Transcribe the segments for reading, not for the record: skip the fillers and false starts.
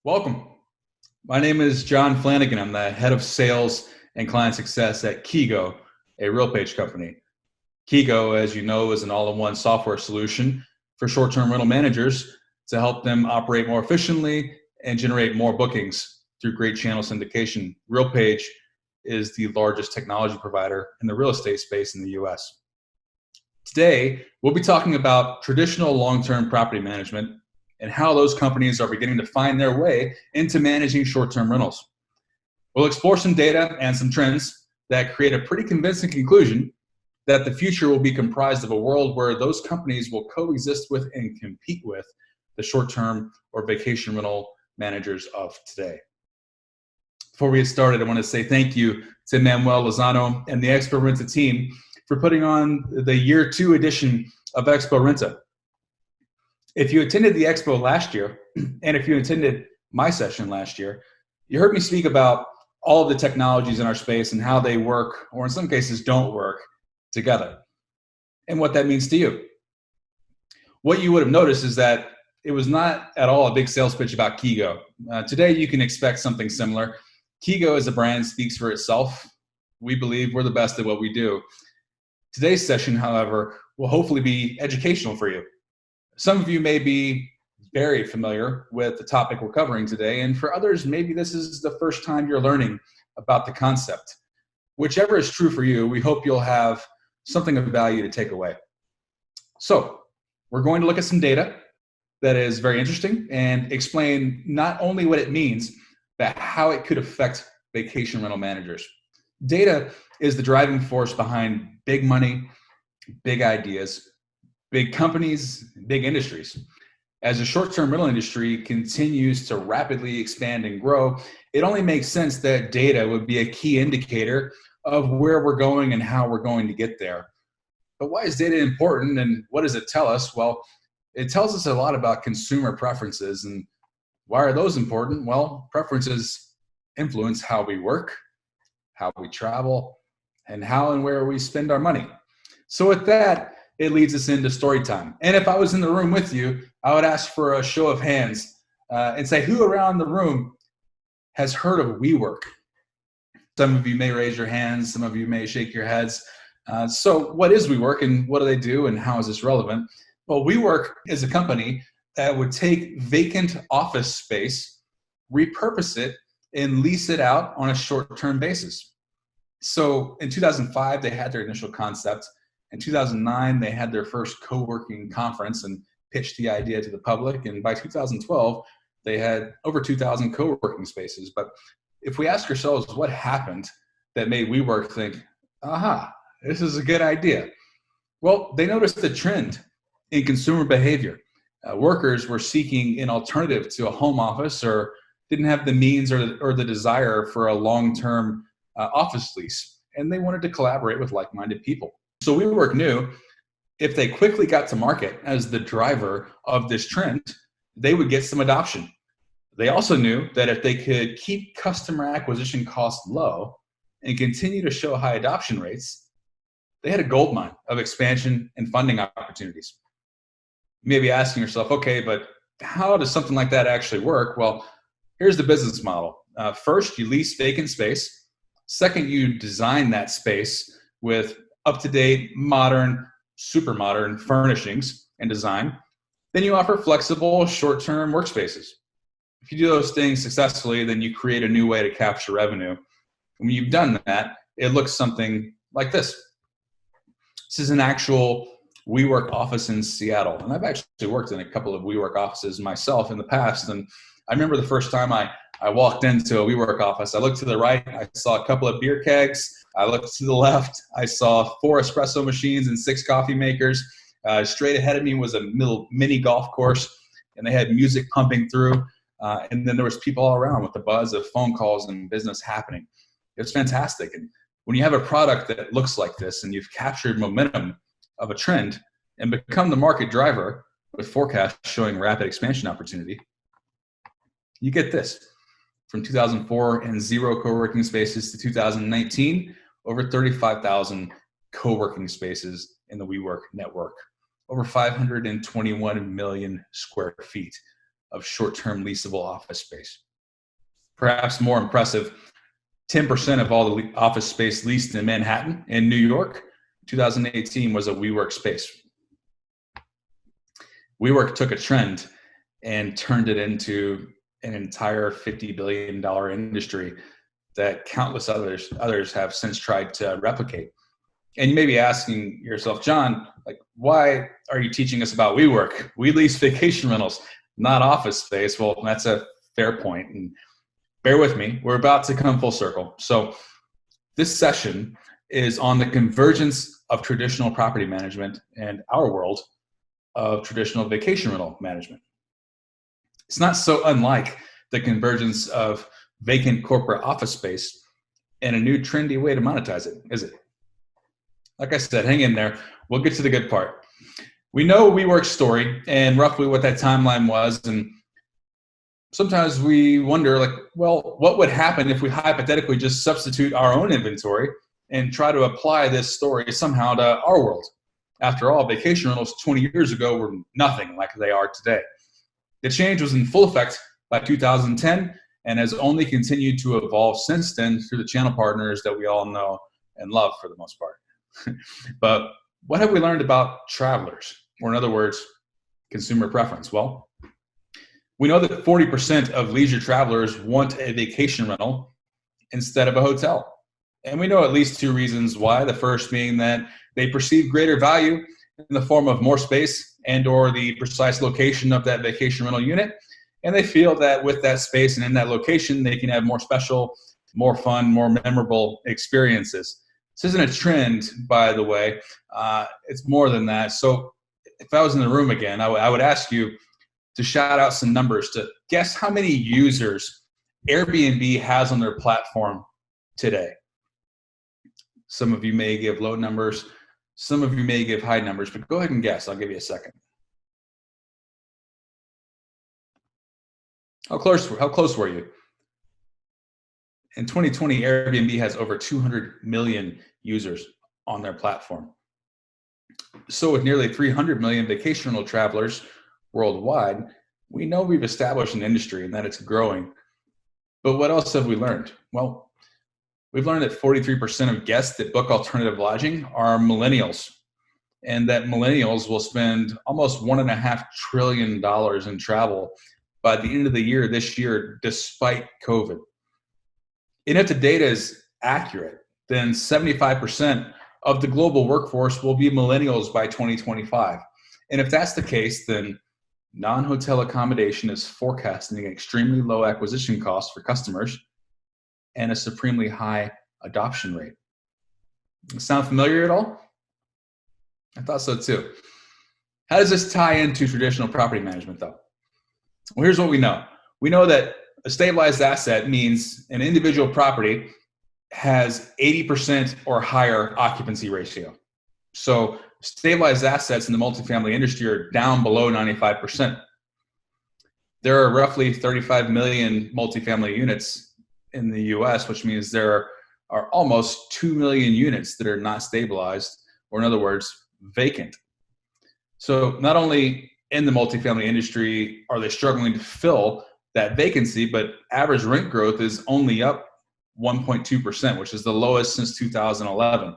Welcome. My name is John Flanagan. I'm the head of sales and client success at Kigo, a RealPage company. Kigo, as you know, is an all-in-one software solution for short-term rental managers to help them operate more efficiently and generate more bookings through great channel syndication. RealPage is the largest technology provider in the real estate space in the US. Today, we'll be talking about traditional long-term property management and how those companies are beginning to find their way into managing short-term rentals. We'll explore some data and some trends that create a pretty convincing conclusion that the future will be comprised of a world where those companies will coexist with and compete with the short-term or vacation rental managers of today. Before we get started, I want to say thank you to Manuel Lozano and the ExpoRV team for putting on the year 2 edition of ExpoRV. If you attended the Expo last year, and if you attended my session last year, you heard me speak about all of the technologies in our space and how they work, or in some cases don't work, together, and what that means to you. What you would have noticed is that it was not at all a big sales pitch about Kigo. Today, you can expect something similar. Kigo as a brand speaks for itself. We believe we're the best at what we do. Today's session, however, will hopefully be educational for you. Some of you may be very familiar with the topic we're covering today, and for others, maybe this is the first time you're learning about the concept. Whichever is true for you, we hope you'll have something of value to take away. So, we're going to look at some data that is very interesting and explain not only what it means, but how it could affect vacation rental managers. Data is the driving force behind big money, big ideas, big companies, big industries. As the short-term rental industry continues to rapidly expand and grow, it only makes sense that data would be a key indicator of where we're going and how we're going to get there. But why is data important, and what does it tell us? Well, it tells us a lot about consumer preferences. And why are those important? Well, preferences influence how we work, how we travel, and how and where we spend our money. So with that, it leads us into story time. And if I was in the room with you, I would ask for a show of hands and say, who around the room has heard of WeWork? Some of you may raise your hands, some of you may shake your heads. So what is WeWork, and what do they do, and how is this relevant? Well, WeWork is a company that would take vacant office space, repurpose it, and lease it out on a short-term basis. So in 2005, they had their initial concept. In 2009, they had their first co-working conference and pitched the idea to the public. And by 2012, they had over 2,000 co-working spaces. But if we ask ourselves what happened that made WeWork think, aha, this is a good idea. Well, they noticed a trend in consumer behavior. Workers were seeking an alternative to a home office, or didn't have the means or the desire for a long-term office lease. And they wanted to collaborate with like-minded people. So WeWork knew if they quickly got to market as the driver of this trend, they would get some adoption. They also knew that if they could keep customer acquisition costs low and continue to show high adoption rates, they had a goldmine of expansion and funding opportunities. You may be asking yourself, okay, but how does something like that actually work? Well, here's the business model. First, you lease vacant space. Second, you design that space with up-to-date, modern, super modern furnishings and design. Then you offer flexible, short-term workspaces. If you do those things successfully, then you create a new way to capture revenue. When you've done that, it looks something like this. This is an actual WeWork office in Seattle. And I've actually worked in a couple of WeWork offices myself in the past. And I remember the first time I walked into a WeWork office, I looked to the right, I saw a couple of beer kegs. I looked to the left, I saw 4 espresso machines and 6 coffee makers. Straight ahead of me was a little mini golf course, and they had music pumping through. And then there was people all around with the buzz of phone calls and business happening. It was fantastic. And when you have a product that looks like this, and you've captured momentum of a trend and become the market driver with forecasts showing rapid expansion opportunity, you get this. From 2004 and 0 co-working spaces to 2019, over 35,000 co-working spaces in the WeWork network, over 521 million square feet of short-term leasable office space. Perhaps more impressive, 10% of all the office space leased in Manhattan and New York, 2018, was a WeWork space. WeWork took a trend and turned it into an entire $50 billion industry that countless others have since tried to replicate. And you may be asking yourself, John, like, why are you teaching us about WeWork? We lease vacation rentals, not office space. Well, that's a fair point. And bear with me, we're about to come full circle. So this session is on the convergence of traditional property management and our world of traditional vacation rental management. It's not so unlike the convergence of vacant corporate office space and a new trendy way to monetize it, is it? Like I said, hang in there. We'll get to the good part. We know WeWork's story and roughly what that timeline was, and sometimes we wonder, like, well, what would happen if we hypothetically just substitute our own inventory and try to apply this story somehow to our world? After all, vacation rentals 20 years ago were nothing like they are today. The change was in full effect by 2010 and has only continued to evolve since then through the channel partners that we all know and love for the most part. But what have we learned about travelers, or in other words, consumer preference? Well, we know that 40% of leisure travelers want a vacation rental instead of a hotel. And we know at least two reasons why. The first being that they perceive greater value in the form of more space and or the precise location of that vacation rental unit. And they feel that with that space and in that location, they can have more special, more fun, more memorable experiences. This isn't a trend, by the way. It's more than that. So if I was in the room again, I would ask you to shout out some numbers to guess how many users Airbnb has on their platform today. Some of you may give low numbers. Some of you may give high numbers, but go ahead and guess. I'll give you a second. How close were you? In 2020, Airbnb has over 200 million users on their platform. So with nearly 300 million vacation rental travelers worldwide, we know we've established an industry and that it's growing. But what else have we learned? Well, we've learned that 43% of guests that book alternative lodging are millennials, and that millennials will spend almost $1.5 trillion in travel by the end of the year this year, despite COVID. And if the data is accurate, then 75% of the global workforce will be millennials by 2025. And if that's the case, then non-hotel accommodation is forecasting extremely low acquisition costs for customers and a supremely high adoption rate. Sound familiar at all? I thought so too. How does this tie into traditional property management though? Well, here's what we know. We know that a stabilized asset means an individual property has 80% or higher occupancy ratio. So stabilized assets in the multifamily industry are down below 95%. There are roughly 35 million multifamily units in the US, which means there are almost 2 million units that are not stabilized, or in other words, vacant. So not only in the multifamily industry are they struggling to fill that vacancy, but average rent growth is only up 1.2%, which is the lowest since 2011.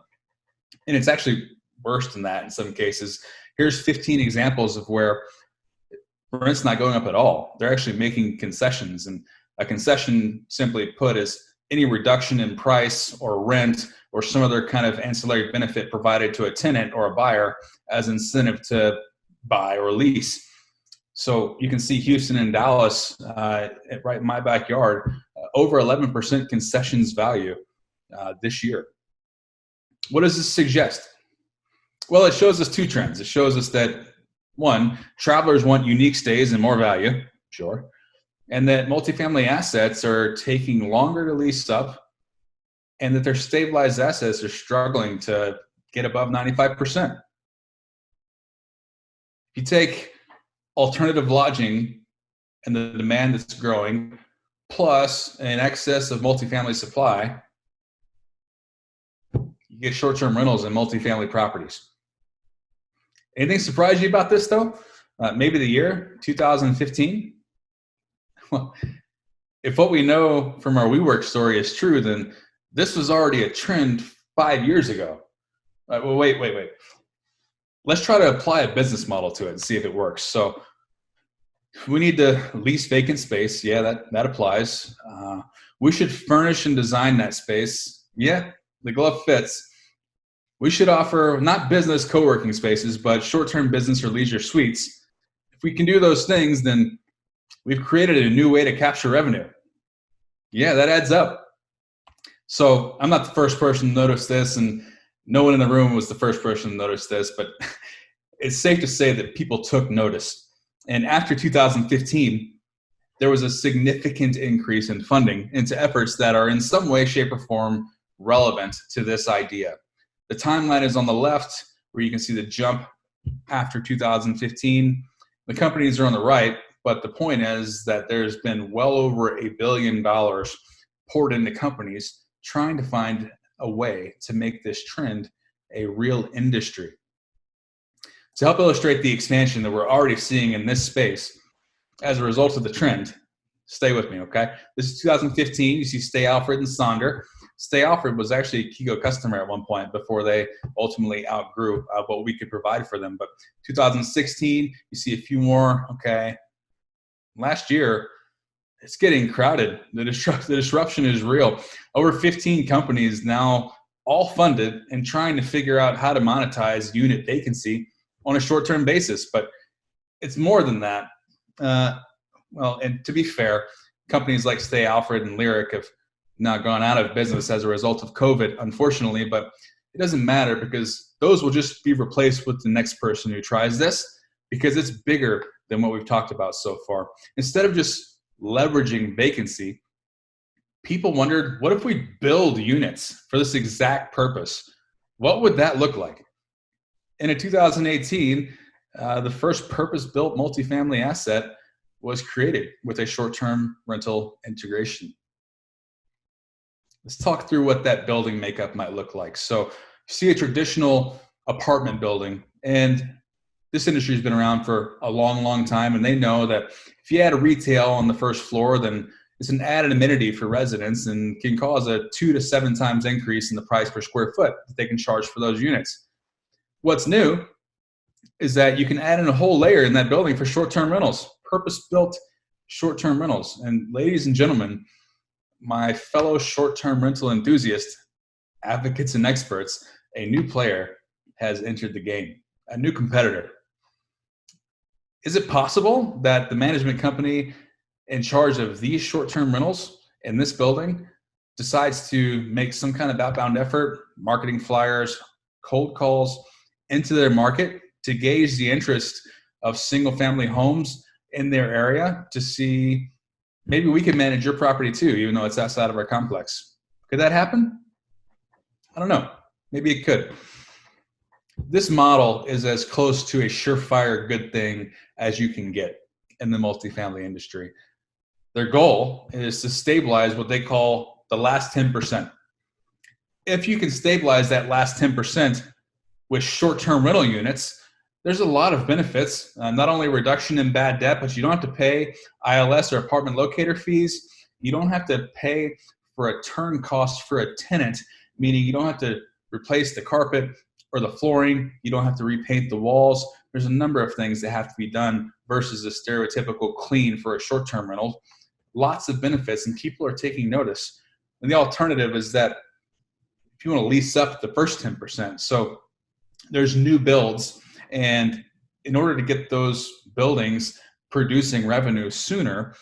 And it's actually worse than that in some cases. Here's 15 examples of where rent's not going up at all. They're actually making concessions. And a concession, simply put, is any reduction in price or rent or some other kind of ancillary benefit provided to a tenant or a buyer as incentive to buy or lease. So you can see Houston and Dallas, right in my backyard, over 11% concessions value this year. What does this suggest? Well, it shows us two trends. It shows us that, one, travelers want unique stays and more value, sure, and that multifamily assets are taking longer to lease up, and that their stabilized assets are struggling to get above 95%. If you take alternative lodging and the demand that's growing, plus an excess of multifamily supply, you get short-term rentals in multifamily properties. Anything surprise you about this though? Maybe the year 2015. Well, if what we know from our WeWork story is true, then this was already a trend 5 years ago. Well, wait. Let's try to apply a business model to it and see if it works. So we need to lease vacant space. Yeah, that applies. We should furnish and design that space. Yeah, the glove fits. We should offer not business co-working spaces, but short-term business or leisure suites. If we can do those things, then we've created a new way to capture revenue. Yeah, that adds up. So I'm not the first person to notice this, and no one in the room was the first person to notice this, but it's safe to say that people took notice. And after 2015, there was a significant increase in funding into efforts that are in some way, shape, or form relevant to this idea. The timeline is on the left, where you can see the jump after 2015. The companies are on the right, but the point is that there's been well over $1 billion poured into companies trying to find a way to make this trend a real industry. To help illustrate the expansion that we're already seeing in this space as a result of the trend, stay with me, okay? This is 2015. You see Stay Alfred and Sonder. Stay Alfred was actually a Kigo customer at one point before they ultimately outgrew what we could provide for them. But 2016, you see a few more, okay? Last year, it's getting crowded. The disruption is real. Over 15 companies now, all funded and trying to figure out how to monetize unit vacancy on a short-term basis. But it's more than that. Well, and to be fair, companies like Stay Alfred and Lyric have now gone out of business as a result of COVID, unfortunately, but it doesn't matter because those will just be replaced with the next person who tries this because it's bigger than what we've talked about so far. Instead of just leveraging vacancy, people wondered, what if we build units for this exact purpose? What would that look like? And in 2018, the first purpose-built multifamily asset was created with a short-term rental integration. Let's talk through what that building makeup might look like. So you see a traditional apartment building, and this industry has been around for a long, long time, and they know that if you add a retail on the first floor, then it's an added amenity for residents and can cause a 2 to 7 times increase in the price per square foot that they can charge for those units. What's new is that you can add in a whole layer in that building for short-term rentals, purpose-built short-term rentals. And ladies and gentlemen, my fellow short-term rental enthusiasts, advocates, and experts, a new player has entered the game, a new competitor. Is it possible that the management company in charge of these short-term rentals in this building decides to make some kind of outbound effort, marketing flyers, cold calls into their market to gauge the interest of single-family homes in their area to see maybe we can manage your property too, even though it's outside of our complex? Could that happen? I don't know. Maybe it could. This model is as close to a surefire good thing as you can get in the multifamily industry. Their goal is to stabilize what they call the last 10%. If you can stabilize that last 10% with short-term rental units, there's a lot of benefits, not only reduction in bad debt, but you don't have to pay ILS or apartment locator fees. You don't have to pay for a turn cost for a tenant, meaning you don't have to replace the carpet or the flooring. You don't have to repaint the walls. There's a number of things that have to be done versus a stereotypical clean for a short-term rental. Lots of benefits, and people are taking notice. And the alternative is that if you want to lease up the first 10%, so there's new builds, and in order to get those buildings producing revenue sooner,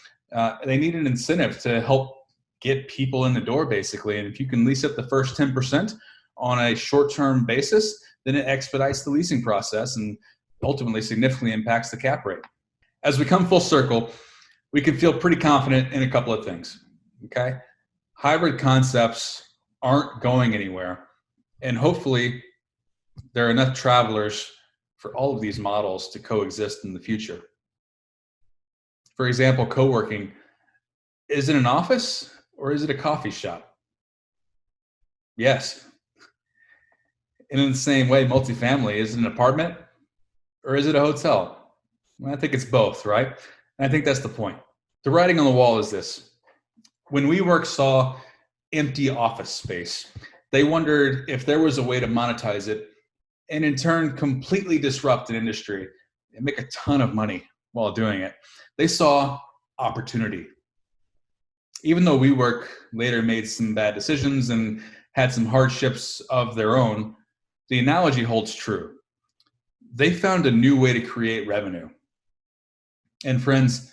they need an incentive to help get people in the door, basically. And if you can lease up the first 10% on a short-term basis, then it expedites the leasing process and ultimately significantly impacts the cap rate. As we come full circle, we can feel pretty confident in a couple of things, okay? Hybrid concepts aren't going anywhere, and hopefully there are enough travelers for all of these models to coexist in the future. For example, co-working, is it an office or is it a coffee shop? Yes. And in the same way, multifamily, is it an apartment or is it a hotel? Well, I think it's both, right? And I think that's the point. The writing on the wall is this. When WeWork saw empty office space, they wondered if there was a way to monetize it and in turn completely disrupt an industry and make a ton of money while doing it. They saw opportunity. Even though WeWork later made some bad decisions and had some hardships of their own, the analogy holds true. They found a new way to create revenue. And friends,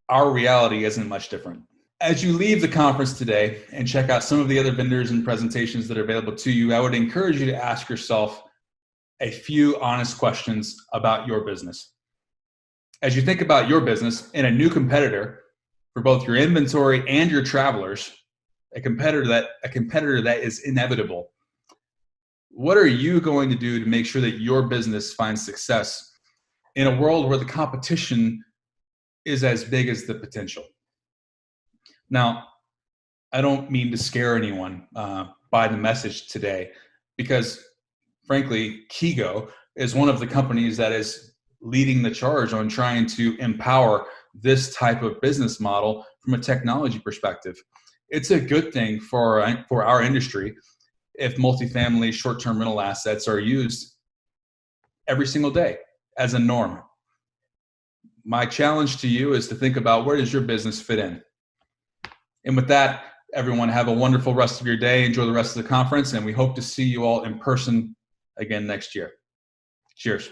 our reality isn't much different. As you leave the conference today and check out some of the other vendors and presentations that are available to you, I would encourage you to ask yourself a few honest questions about your business. As you think about your business and a new competitor for both your inventory and your travelers, a competitor that is inevitable, what are you going to do to make sure that your business finds success in a world where the competition is as big as the potential? Now, I don't mean to scare anyone by the message today, because frankly, Kigo is one of the companies that is leading the charge on trying to empower this type of business model from a technology perspective. It's a good thing for our industry if multifamily short-term rental assets are used every single day as a norm. My challenge to you is to think about, where does your business fit in? And with that, everyone, have a wonderful rest of your day. Enjoy the rest of the conference, and we hope to see you all in person again next year. Cheers.